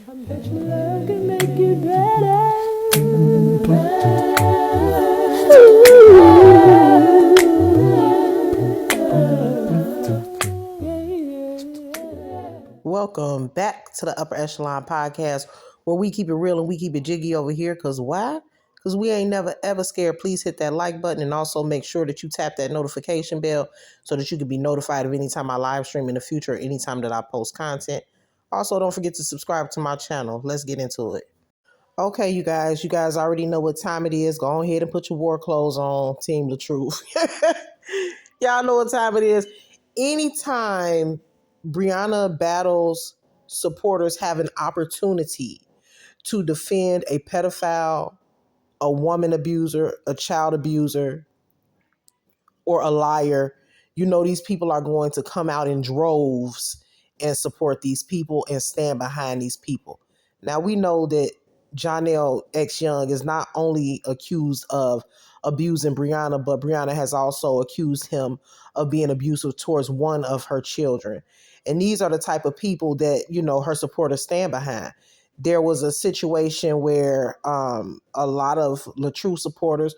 I bet your love can make you better. Welcome back to the Upper Echelon Podcast, where we keep it real and we keep it jiggy over here. Because why? Because we ain't never ever scared. Please hit that like button and also make sure that you tap that notification bell so that you can be notified of anytime I live stream in the future, anytime that I post content. Also, don't forget to subscribe to my channel. Let's get into it. Okay, you guys already know what time it is. Go ahead and put your war clothes on, Team the Truth. Y'all know what time it is. Anytime Brianna Battles supporters have an opportunity to defend a pedophile, a woman abuser, a child abuser, or a liar, you know these people are going to come out in droves and support these people and stand behind these people. Now we know that Johnell X Young is not only accused of abusing Brianna, but Brianna has also accused him of being abusive towards one of her children. And these are the type of people that, you know, her supporters stand behind. There was a situation where a lot of LaTrue supporters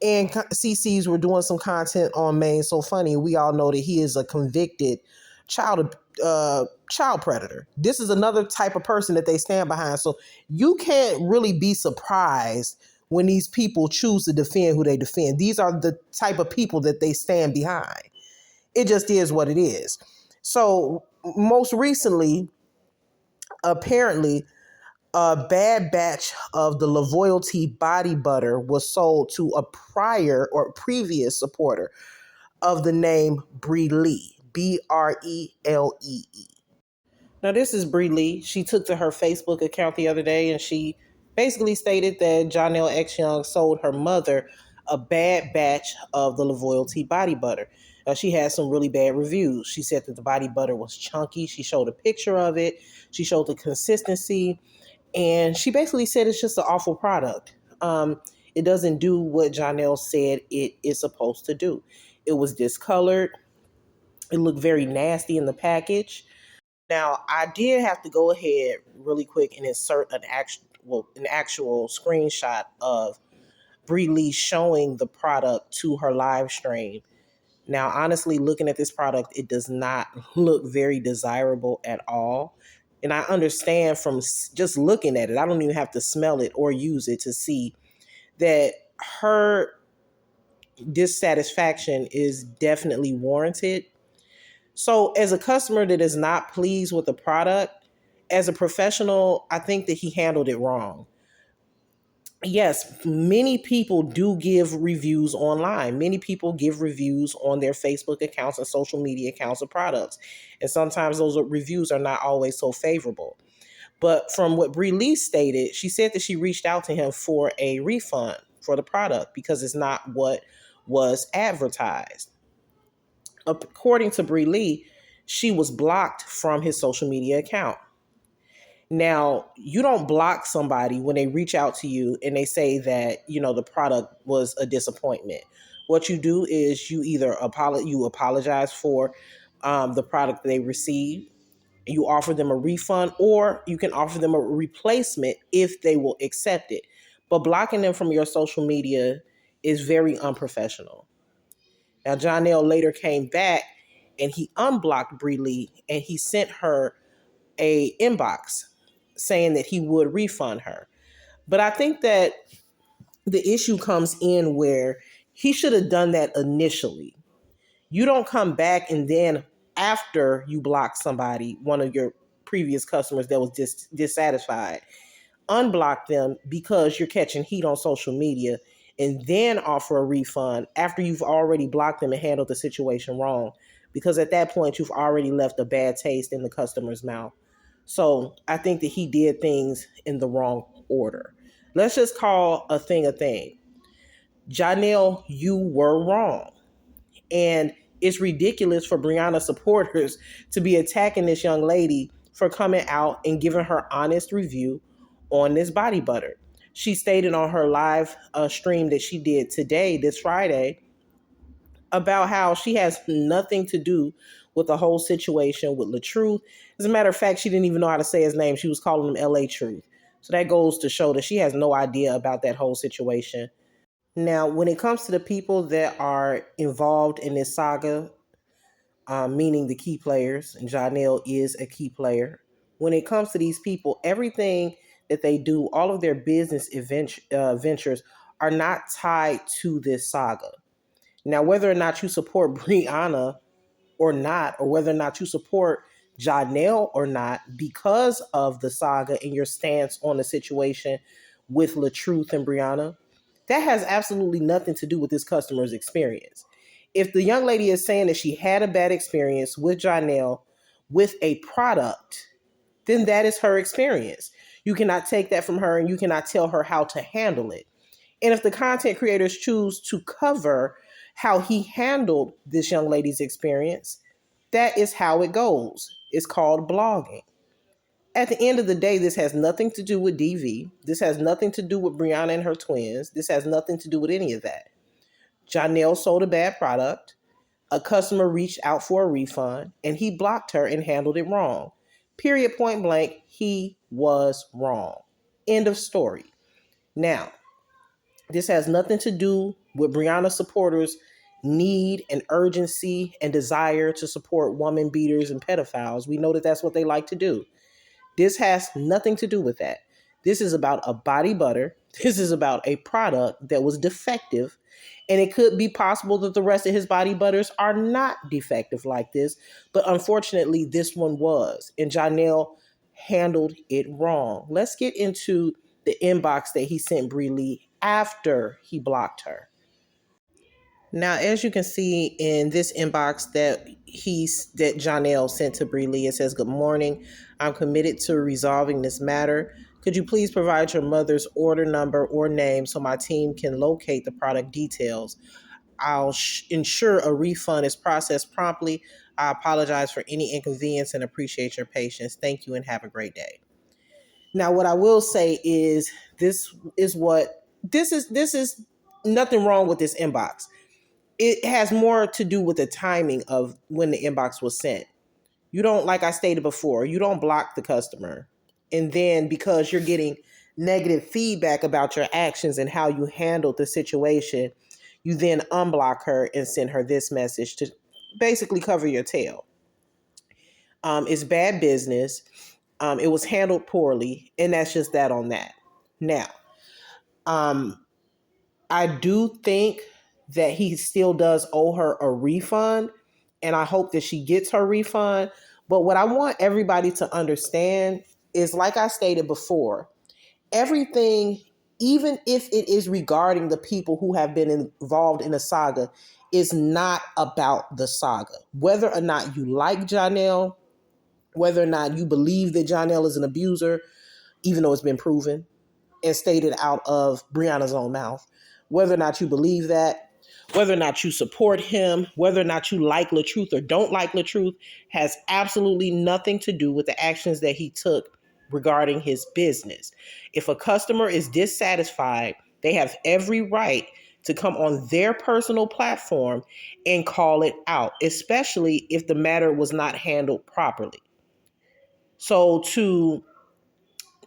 and CC's were doing some content on Maine So Funny. We all know that he is a convicted child child predator. This is another type of person that they stand behind. So you can't really be surprised when these people choose to defend who they defend. These are the type of people that they stand behind. It just is what it is. So most recently, apparently, a bad batch of the Loyalty body butter was sold to a prior or previous supporter of the name Bree Lee, Brelee. Now, this is Bree Lee. She took to her Facebook account the other day and she basically stated that Johnell X Young sold her mother a bad batch of the Loyalty body butter. She had some really bad reviews. She said that the body butter was chunky. She showed a picture of it. She showed the consistency. And she basically said it's just an awful product. It doesn't do what Johnell said it is supposed to do. It was discolored. It looked very nasty in the package. Now, I did have to go ahead really quick and insert an actual screenshot of Bree Lee showing the product to her live stream. Now, honestly, looking at this product, it does not look very desirable at all. And I understand from just looking at it, I don't even have to smell it or use it to see that her dissatisfaction is definitely warranted. So, as a customer that is not pleased with the product, as a professional, I think that he handled it wrong. Yes, many people do give reviews online. Many people give reviews on their Facebook accounts and social media accounts of products. And sometimes those reviews are not always so favorable. But from what Bree Lee stated, she said that she reached out to him for a refund for the product because it's not what was advertised. According to Bree Lee, she was blocked from his social media account. Now, you don't block somebody when they reach out to you and they say that, you know, the product was a disappointment. What you do is you either apologize for the product they received, you offer them a refund, or you can offer them a replacement if they will accept it. But blocking them from your social media is very unprofessional. Now, Johnell later came back and he unblocked Bree Lee and he sent her a inbox saying that he would refund her. But I think that the issue comes in where he should have done that initially. You don't come back and then after you block somebody, one of your previous customers that was dissatisfied, unblock them because you're catching heat on social media and then offer a refund after you've already blocked them and handled the situation wrong. Because at that point, you've already left a bad taste in the customer's mouth. So I think that he did things in the wrong order. Let's just call a thing a thing. Johnell, you were wrong. And it's ridiculous for Brianna supporters to be attacking this young lady for coming out and giving her honest review on this body butter. She stated on her live stream that she did today, this Friday, about how she has nothing to do with the whole situation with LaTruth. As a matter of fact, she didn't even know how to say his name. She was calling him LA Truth. So that goes to show that she has no idea about that whole situation. Now, when it comes to the people that are involved in this saga, meaning the key players, and Johnell is a key player. When it comes to these people, everything that they do, all of their business ventures are not tied to this saga. Now, whether or not you support Brianna or not, or whether or not you support Johnell or not, because of the saga and your stance on the situation with LaTruth and Brianna, that has absolutely nothing to do with this customer's experience. If the young lady is saying that she had a bad experience with Johnell with a product, then that is her experience. You cannot take that from her and you cannot tell her how to handle it. And if the content creators choose to cover how he handled this young lady's experience, that is how it goes. It's called blogging. At the end of the day, this has nothing to do with DV. This has nothing to do with Brianna and her twins. This has nothing to do with any of that. Johnell sold a bad product. A customer reached out for a refund and he blocked her and handled it wrong. Period, point blank, he was wrong. End of story. Now, this has nothing to do with Brianna supporters' need and urgency and desire to support woman beaters and pedophiles. We know that that's what they like to do. This has nothing to do with that. This is about a body butter. This is about a product that was defective. And it could be possible that the rest of his body butters are not defective like this. But unfortunately, this one was. And Johnell handled it wrong. Let's get into the inbox that he sent Bree Lee after he blocked her. Now, as you can see in this inbox that Johnell sent to Bree Lee, it says, "Good morning. I'm committed to resolving this matter. Could you please provide your mother's order number or name so my team can locate the product details? I'll ensure a refund is processed promptly. I apologize for any inconvenience and appreciate your patience. Thank you and have a great day." Now, what I will say is this is nothing wrong with this inbox. It has more to do with the timing of when the inbox was sent. You don't, like I stated before, you don't block the customer. And then because you're getting negative feedback about your actions and how you handled the situation, you then unblock her and send her this message to basically cover your tail. It's bad business. It was handled poorly, and that's just that on that. Now, um, I do think that he still does owe her a refund, and I hope that she gets her refund. But what I want everybody to understand is, like I stated before, everything, even if it is regarding the people who have been involved in the saga, is not about the saga. Whether or not you like Johnell, whether or not you believe that Johnell is an abuser, even though it's been proven and stated out of Brianna's own mouth, whether or not you believe that, whether or not you support him, whether or not you like LaTruth or don't like LaTruth, has absolutely nothing to do with the actions that he took regarding his business. If a customer is dissatisfied, they have every right to come on their personal platform and call it out, especially if the matter was not handled properly. So to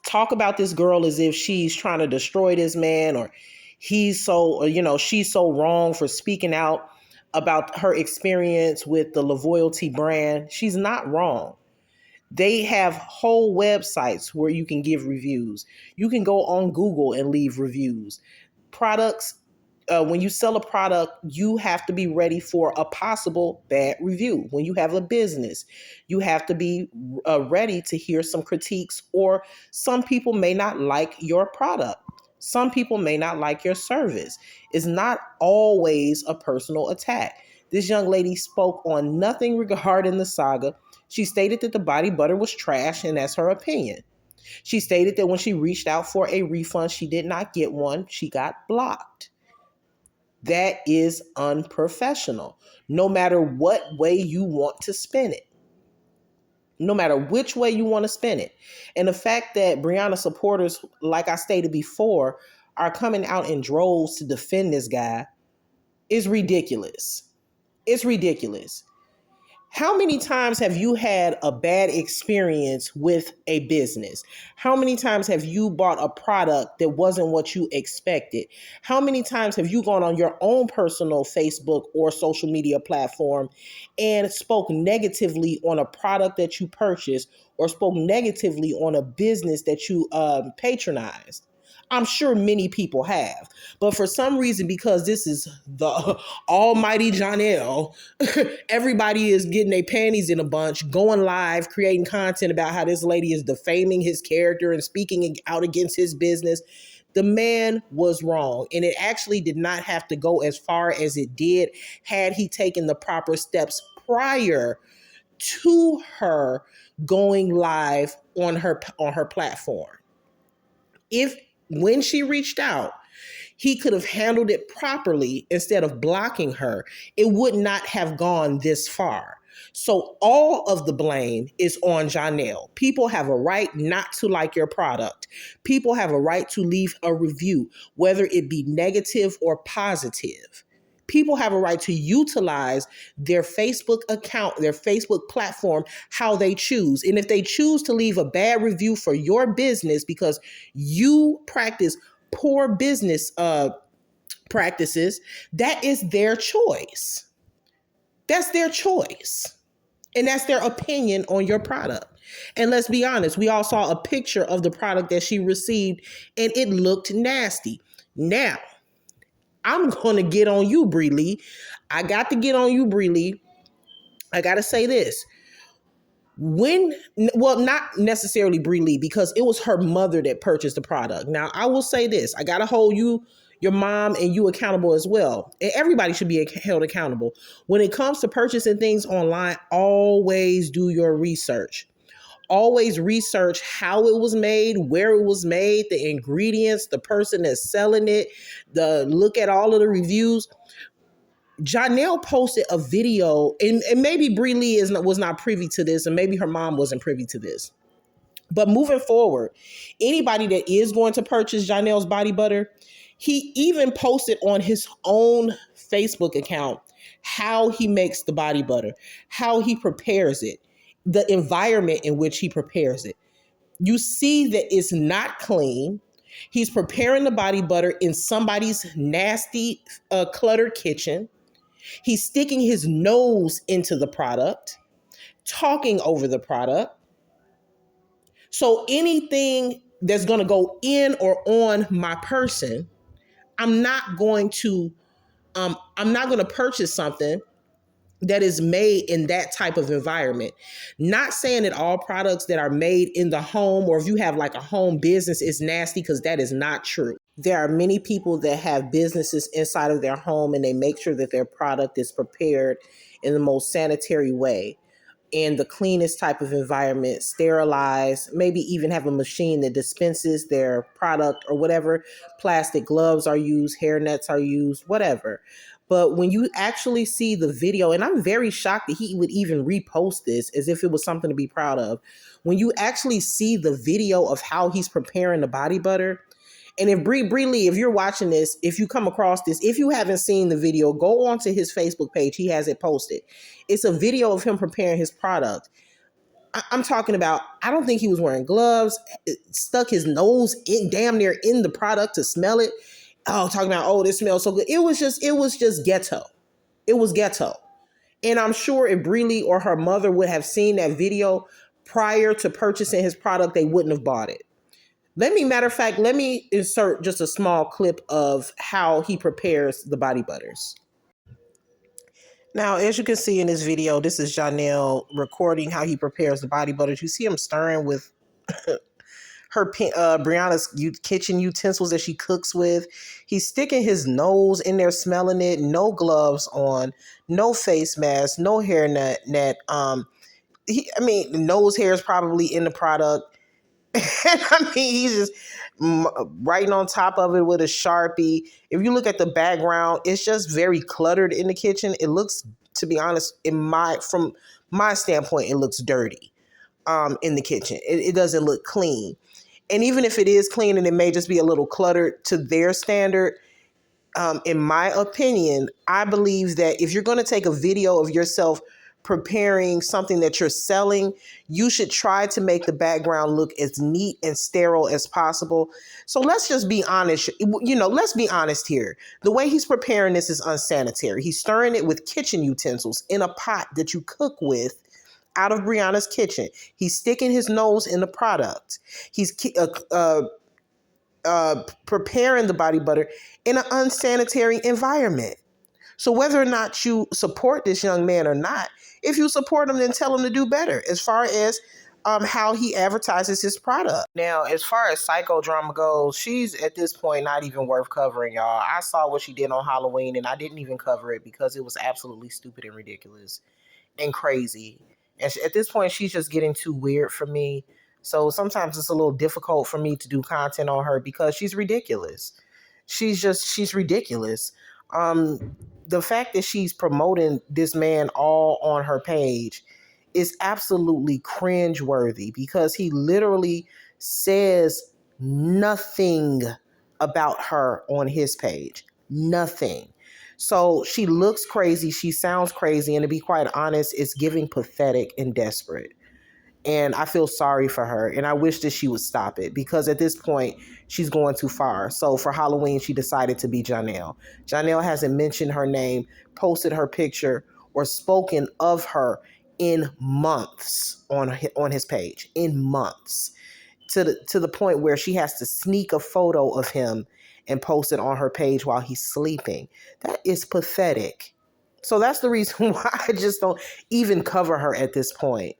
talk about this girl as if she's trying to destroy this man, or she's so wrong for speaking out about her experience with the Loyalty brand. She's not wrong. They have whole websites where you can give reviews. You can go on Google and leave reviews. Products, when you sell a product, you have to be ready for a possible bad review. When you have a business, you have to be ready to hear some critiques, or some people may not like your product. Some people may not like your service. It's not always a personal attack. This young lady spoke on nothing regarding the saga. She stated that the body butter was trash, and that's her opinion. She stated that when she reached out for a refund, she did not get one. She got blocked. That is unprofessional, no matter what way you want to spin it. No matter which way you want to spin it. And the fact that Brianna supporters, like I stated before, are coming out in droves to defend this guy is ridiculous. It's ridiculous. How many times have you had a bad experience with a business? How many times have you bought a product that wasn't what you expected? How many times have you gone on your own personal Facebook or social media platform and spoke negatively on a product that you purchased or spoke negatively on a business that you patronized? I'm sure many people have. But for some reason, because this is the almighty Johnell, everybody is getting their panties in a bunch, going live, creating content about how this lady is defaming his character and speaking out against his business. The man was wrong. And it actually did not have to go as far as it did had he taken the proper steps prior to her going live on her platform. If when she reached out, he could have handled it properly instead of blocking her, it would not have gone this far. So all of the blame is on Johnell. People have a right not to like your product. People have a right to leave a review, whether it be negative or positive. People have a right to utilize their Facebook account, their Facebook platform, how they choose. And if they choose to leave a bad review for your business because you practice poor business practices, that is their choice. That's their choice. And that's their opinion on your product. And let's be honest, we all saw a picture of the product that she received and it looked nasty. Now, I'm going to get on you, Bree Lee. I got to get on you, Bree Lee. I got to say this. Not necessarily Bree Lee, because it was her mother that purchased the product. Now, I will say this. I got to hold you, your mom, and you accountable as well. And everybody should be held accountable. When it comes to purchasing things online, always do your research. Always research how it was made, where it was made, the ingredients, the person that's selling it, look at all of the reviews. Johnell posted a video, and maybe Bree Lee was not privy to this, and maybe her mom wasn't privy to this. But moving forward, anybody that is going to purchase Johnell's body butter, he even posted on his own Facebook account how he makes the body butter, how he prepares it, the environment in which he prepares it. You see that it's not clean. He's preparing the body butter in somebody's nasty, cluttered kitchen. He's sticking his nose into the product, talking over the product. So anything that's going to go in or on my person, I'm not going to purchase something that is made in that type of environment. Not saying that all products that are made in the home, or if you have like a home business, is nasty, because that is not true. There are many people that have businesses inside of their home and they make sure that their product is prepared in the most sanitary way, in the cleanest type of environment, sterilized, maybe even have a machine that dispenses their product or whatever. Plastic gloves are used, hair nets are used, whatever. But when you actually see the video, and I'm very shocked that he would even repost this as if it was something to be proud of. When you actually see the video of how he's preparing the body butter, and if Bree Lee, if you're watching this, if you come across this, if you haven't seen the video, go onto his Facebook page. He has it posted. It's a video of him preparing his product. I'm talking about, I don't think he was wearing gloves, stuck his nose in damn near in the product to smell it. Oh, talking about, oh, this smells so good. It was just ghetto. It was ghetto. And I'm sure if Bree Lee or her mother would have seen that video prior to purchasing his product, they wouldn't have bought it. Matter of fact, let me insert just a small clip of how he prepares the body butters. Now, as you can see in this video, this is Johnell recording how he prepares the body butters. You see him stirring with her Brianna's kitchen utensils that she cooks with. He's sticking his nose in there, smelling it. No gloves on, no face mask, no hair net. Nose hair is probably in the product. He's just writing on top of it with a Sharpie. If you look at the background, it's just very cluttered in the kitchen. It looks, to be honest, from my standpoint, it looks dirty in the kitchen. It doesn't look clean. And even if it is clean and it may just be a little cluttered to their standard, in my opinion, I believe that if you're going to take a video of yourself preparing something that you're selling, you should try to make the background look as neat and sterile as possible. So let's just be honest. Let's be honest here. The way he's preparing this is unsanitary. He's stirring it with kitchen utensils in a pot that you cook with out of Brianna's kitchen. He's sticking his nose in the product. He's preparing the body butter in an unsanitary environment. So whether or not you support this young man or not, if you support him, then tell him to do better as far as how he advertises his product. Now, as far as psychodrama goes, she's at this point not even worth covering, y'all. I saw what she did on Halloween, and I didn't even cover it because it was absolutely stupid and ridiculous and crazy. And at this point, she's just getting too weird for me. So sometimes it's a little difficult for me to do content on her because she's ridiculous. She's ridiculous. The fact that she's promoting this man all on her page is absolutely cringeworthy because he literally says nothing about her on his page. Nothing. So she looks crazy. She sounds crazy. And to be quite honest, it's giving pathetic and desperate. And I feel sorry for her. And I wish that she would stop it because at this point, she's going too far. So for Halloween, she decided to be Johnell. Johnell hasn't mentioned her name, posted her picture, or spoken of her in months on his page. In months. To the point where she has to sneak a photo of him and post it on her page while he's sleeping. That is pathetic. So that's the reason why I just don't even cover her at this point.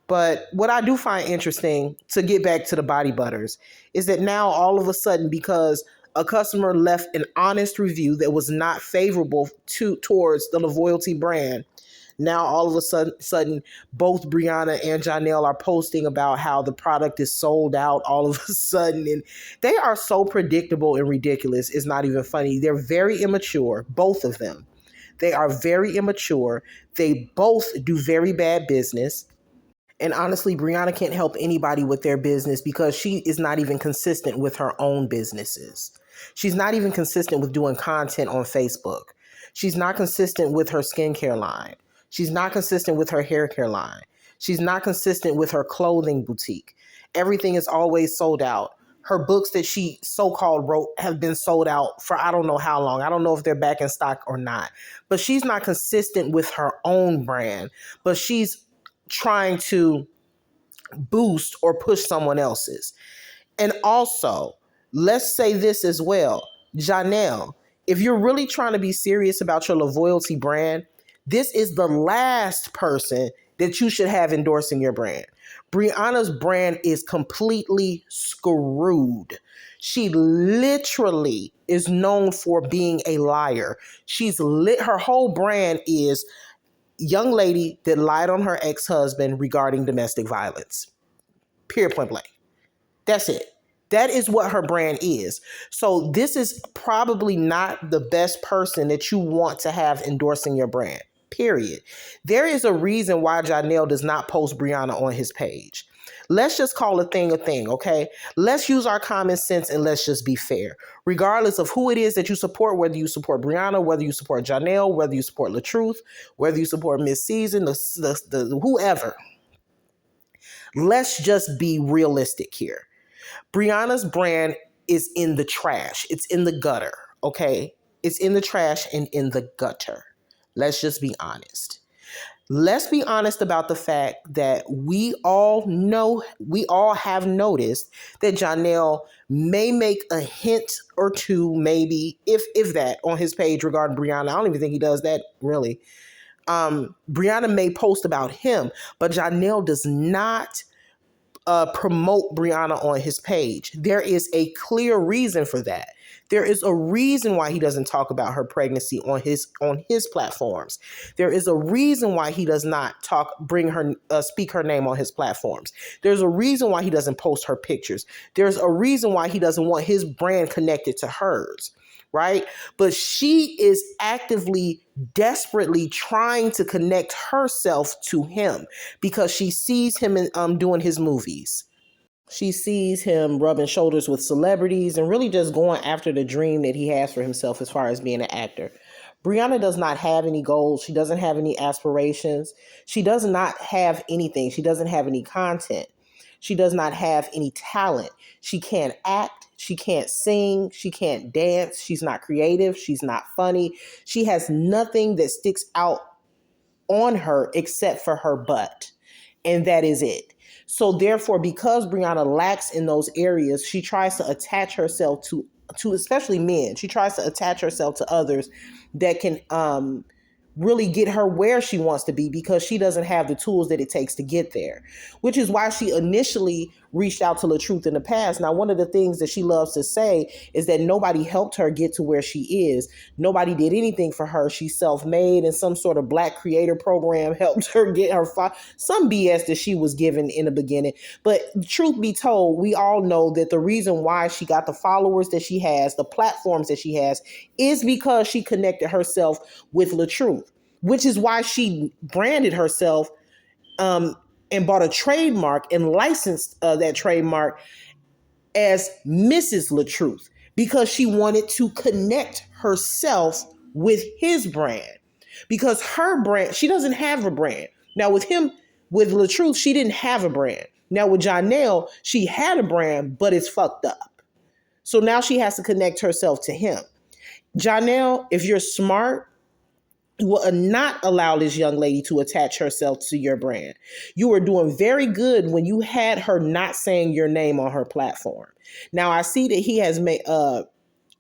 But what I do find interesting, to get back to the body butters, is that now all of a sudden, because a customer left an honest review that was not favorable towards the Loyalty brand, now all of a sudden both Brianna and Johnell are posting about how the product is sold out all of a sudden. And they are so predictable and ridiculous. It's not even funny. They're very immature, both of them. They are very immature. They both do very bad business. And honestly, Brianna can't help anybody with their business because she is not even consistent with her own businesses. She's not even consistent with doing content on Facebook. She's not consistent with her skincare line. She's not consistent with her hair care line. She's not consistent with her clothing boutique. Everything is always sold out. Her books that she so-called wrote have been sold out for I don't know how long. I don't know if they're back in stock or not. But she's not consistent with her own brand. But she's trying to boost or push someone else's. And also, let's say this as well. Johnell, if you're really trying to be serious about your Loyalty brand, this is the last person that you should have endorsing your brand. Brianna's brand is completely screwed. She literally is known for being a liar. Her whole brand is young lady that lied on her ex-husband regarding domestic violence. Period, point blank. That's it. That is what her brand is. So this is probably not the best person that you want to have endorsing your brand. Period. There is a reason why Johnell does not post Brianna on his page. Let's just call a thing, okay? Let's use our common sense and let's just be fair. Regardless of who it is that you support, whether you support Brianna, whether you support Johnell, whether you support LaTruth, whether you support Miss Season, the whoever. Let's just be realistic here. Brianna's brand is in the trash. It's in the gutter, okay? It's in the trash and in the gutter. Let's just be honest. Let's be honest about the fact that we all have noticed that Johnell may make a hint or two, maybe, if that, on his page regarding Brianna. I don't even think he does that, really. Brianna may post about him, but Johnell does not promote Brianna on his page. There is a clear reason for that. There is a reason why he doesn't talk about her pregnancy on his platforms. There is a reason why he does not speak her name on his platforms. There's a reason why he doesn't post her pictures. There's a reason why he doesn't want his brand connected to hers, right? But she is actively, desperately trying to connect herself to him because she sees him doing his movies. She sees him rubbing shoulders with celebrities and really just going after the dream that he has for himself as far as being an actor. Brianna does not have any goals. She doesn't have any aspirations. She does not have anything. She doesn't have any content. She does not have any talent. She can't act. She can't sing. She can't dance. She's not creative. She's not funny. She has nothing that sticks out on her except for her butt. And that is it. So therefore, because Brianna lacks in those areas, she tries to attach herself to especially men. She tries to attach herself to others that can really get her where she wants to be because she doesn't have the tools that it takes to get there, which is why she initially reached out to LaTruth in the past. Now, one of the things that she loves to say is that nobody helped her get to where she is. Nobody did anything for her. She's self-made, and some sort of Black creator program helped her get her some BS that she was given in the beginning. But truth be told, we all know that the reason why she got the followers that she has, the platforms that she has, is because she connected herself with LaTruth, which is why she branded herself and bought a trademark and licensed that trademark as Mrs. LaTruth, because she wanted to connect herself with his brand. Because her brand, she doesn't have a brand. Now with him, with LaTruth, she didn't have a brand. Now with Johnell, she had a brand, but it's fucked up. So now she has to connect herself to him. Johnell, if you're smart, you will not allow this young lady to attach herself to your brand. You were doing very good when you had her not saying your name on her platform. Now I see that he has made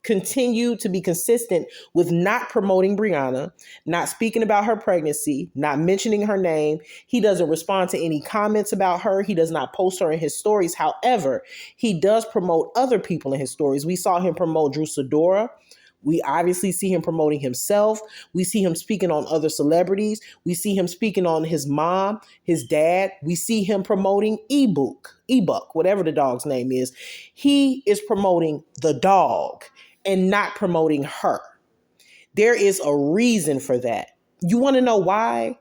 continued to be consistent with not promoting Brianna, not speaking about her pregnancy, not mentioning her name. He doesn't respond to any comments about her. He does not post her in his stories. However, he does promote other people in his stories. We saw him promote Drew Sidora. We obviously see him promoting himself. We see him speaking on other celebrities. We see him speaking on his mom, his dad. We see him promoting ebook, whatever the dog's name is. He is promoting the dog and not promoting her. There is a reason for that. You want to know why?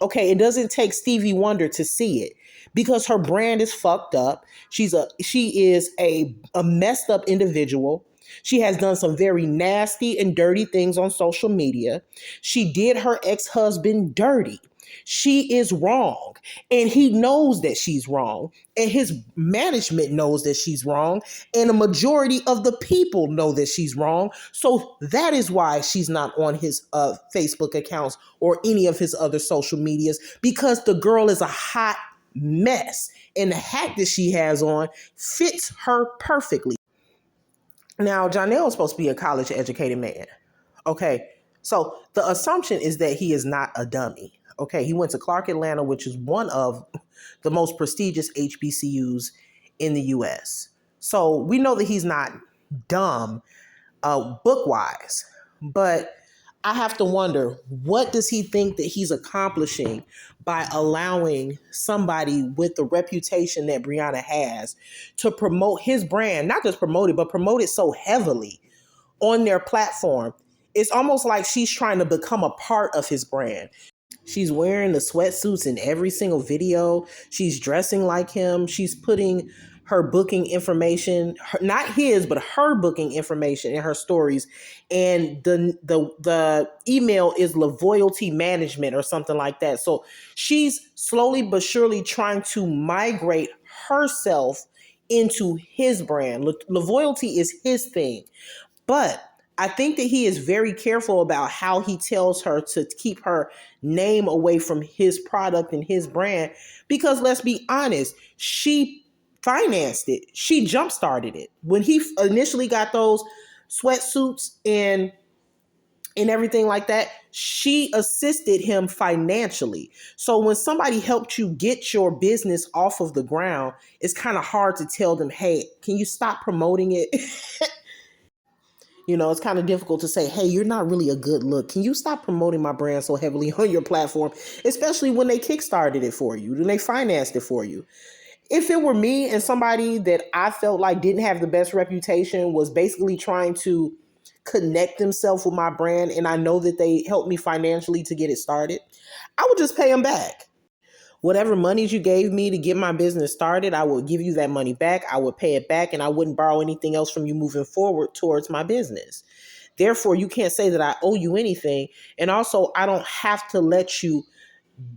Okay, it doesn't take Stevie Wonder to see it, because her brand is fucked up. She is a messed up individual. She has done some very nasty and dirty things on social media. She did her ex-husband dirty. She is wrong, and he knows that she's wrong, and his management knows that she's wrong, and a majority of the people know that she's wrong. So that is why she's not on his Facebook accounts or any of his other social medias, because the girl is a hot mess, and the hat that she has on fits her perfectly. Now, Johnell is supposed to be a college educated man. Okay. So the assumption is that he is not a dummy. Okay. He went to Clark Atlanta, which is one of the most prestigious HBCUs in the US. So we know that he's not dumb book wise, but I have to wonder, what does he think that he's accomplishing by allowing somebody with the reputation that Brianna has to promote his brand, not just promote it, but promote it so heavily on their platform? It's almost like she's trying to become a part of his brand. She's wearing the sweatsuits in every single video. She's dressing like him. She's putting her booking information, not his, but her booking information in her stories. And the email is Loyalty Management or something like that. So she's slowly but surely trying to migrate herself into his brand. Loyalty is his thing. But I think that he is very careful about how he tells her to keep her name away from his product and his brand, because let's be honest, she financed it. She jump-started it. When he initially got those sweatsuits and everything like that, she assisted him financially. So when somebody helped you get your business off of the ground, it's kind of hard to tell them, hey, can you stop promoting it? You know, it's kind of difficult to say, hey, you're not really a good look. Can you stop promoting my brand so heavily on your platform, especially when they kickstarted it for you, when they financed it for you? If it were me and somebody that I felt like didn't have the best reputation was basically trying to connect themselves with my brand, and I know that they helped me financially to get it started, I would just pay them back. Whatever monies you gave me to get my business started, I would give you that money back. I would pay it back, and I wouldn't borrow anything else from you moving forward towards my business. Therefore, you can't say that I owe you anything. And also, I don't have to let you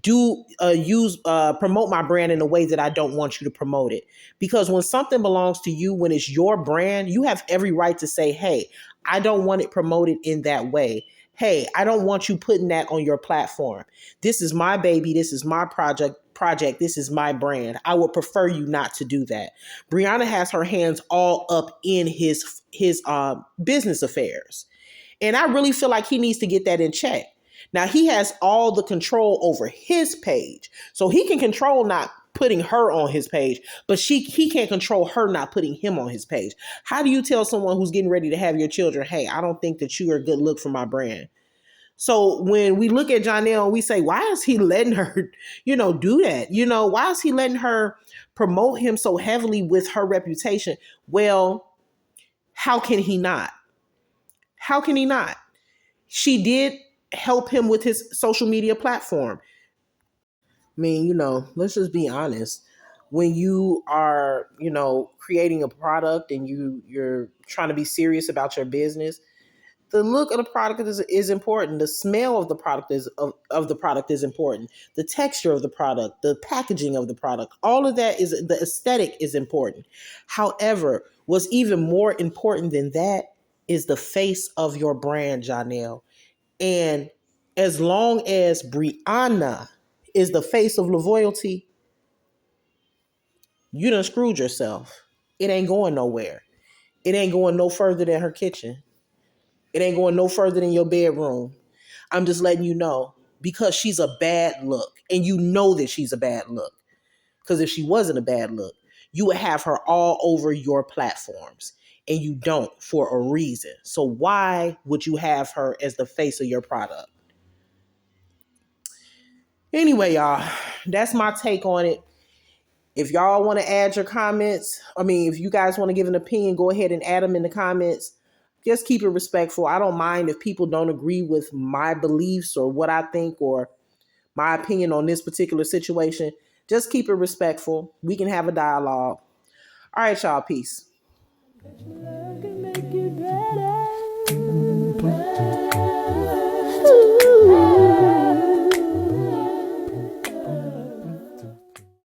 do use promote my brand in a way that I don't want you to promote it. Because when something belongs to you, when it's your brand, you have every right to say, hey, I don't want it promoted in that way. Hey, I don't want you putting that on your platform. This is my baby. This is my project. This is my brand. I would prefer you not to do that. Brianna has her hands all up in his business affairs. And I really feel like he needs to get that in check. Now he has all the control over his page. So he can control not putting her on his page, but he can't control her not putting him on his page. How do you tell someone who's getting ready to have your children, hey, I don't think that you are a good look for my brand? So when we look at Johnell and we say, why is he letting her, do that? Why is he letting her promote him so heavily with her reputation? Well, how can he not? How can he not? She did help him with his social media platform. I mean, let's just be honest. When you are, creating a product and you're trying to be serious about your business, the look of the product is important. The smell of the product of the product is important. The texture of the product, the packaging of the product, all of that, is the aesthetic is important. However, what's even more important than that is the face of your brand, Johnell. And as long as Brianna is the face of loyalty, you done screwed yourself. It ain't going nowhere. It ain't going no further than her kitchen. It ain't going no further than your bedroom. I'm just letting you know, because she's a bad look. And you know that she's a bad look. Because if she wasn't a bad look, you would have her all over your platforms. And you don't, for a reason. So why would you have her as the face of your product? Anyway, y'all, that's my take on it. If y'all want to add your comments, if you guys want to give an opinion, go ahead and add them in the comments. Just keep it respectful. I don't mind if people don't agree with my beliefs or what I think or my opinion on this particular situation. Just keep it respectful. We can have a dialogue. All right, y'all. Peace.